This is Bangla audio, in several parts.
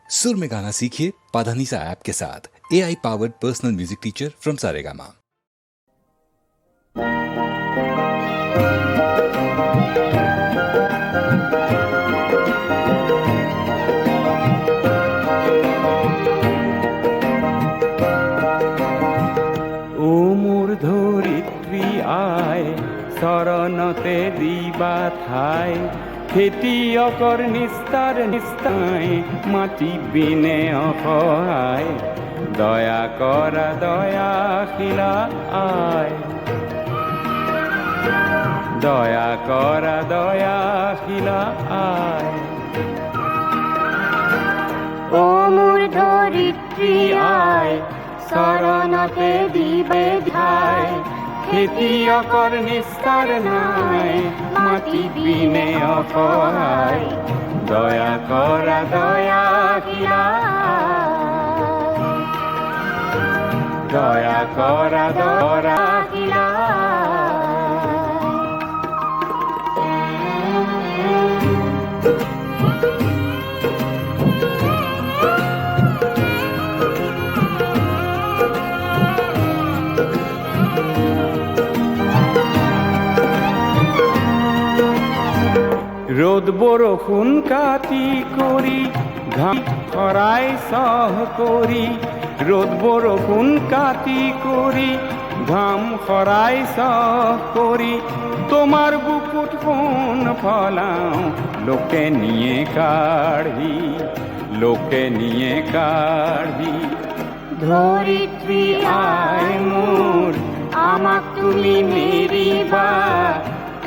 सुर में गाना सीखिए पाधानीसा ऐप के साथ। AI powered personal music teacher from Saregama. ও মোর ধরিত্রী আয় শরণতে দিবা ঠাই খেতিয়কৰ নিস্তাৰ নিস্তাই মাটি বিনে অসহায় দয়া কৰা দয়াশীলা আয় দয়া কৰা দয়াশীলা আয় ও মোর ধরিত্রী আয় শরণতে দিবে ঠাই খেতিয়কৰ নিস্তাৰ নাই মাটি বিনে অসহায় দয়া কৰা দয়াশীলা দয়া কৰা দয়াশীলা রোদ বৰষুণ কাটি কৰি ঘাম খৰাই সহ কৰি রোদ বৰষুণ কাটি কৰি ঘাম খৰাই সহ কৰি তোমার বুকুত সোণ ফলাও লোকে নিয়ে কাঢ়ি লোকে নিয়ে কাঢ়ি ধরিত্রী আয় মোর আমাক তুমি মেরিবা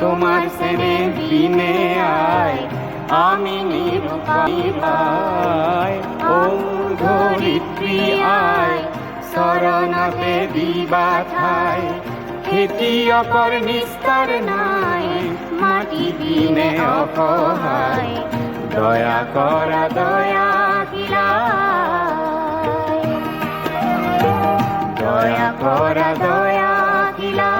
তোমার সেনে বিনে আয় আমি নিরুপায় ও ধরিত্রী আয় শরণতে দিবা ঠাই খেতিয়কৰ নিস্তাৰ নাই মাটি বিনে অসহায় দয়া কৰা দয়াশীলা দয়া কৰা দয়াশীলা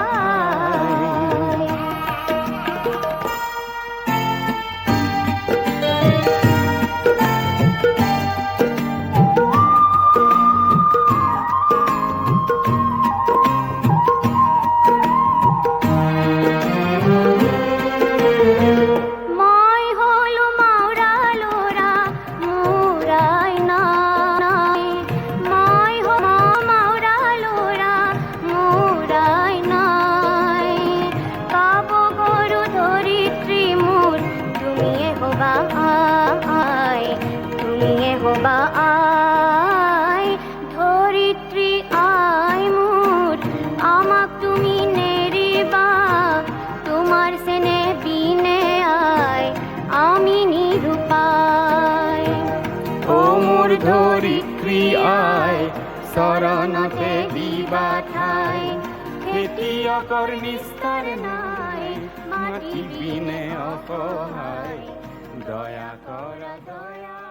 হবা আয় ধরিত্রী আয় মোর আমাক তুমি নেরিবা তোমার সেনে বিনে আয় আমি নিরুপায় ও মোর ধরিত্রী আয় শরণতে দিবা ঠাই খেতিয়কৰ নিস্তাৰ নাই মাটি বিনে অসহায় দয়া কৰা দয়া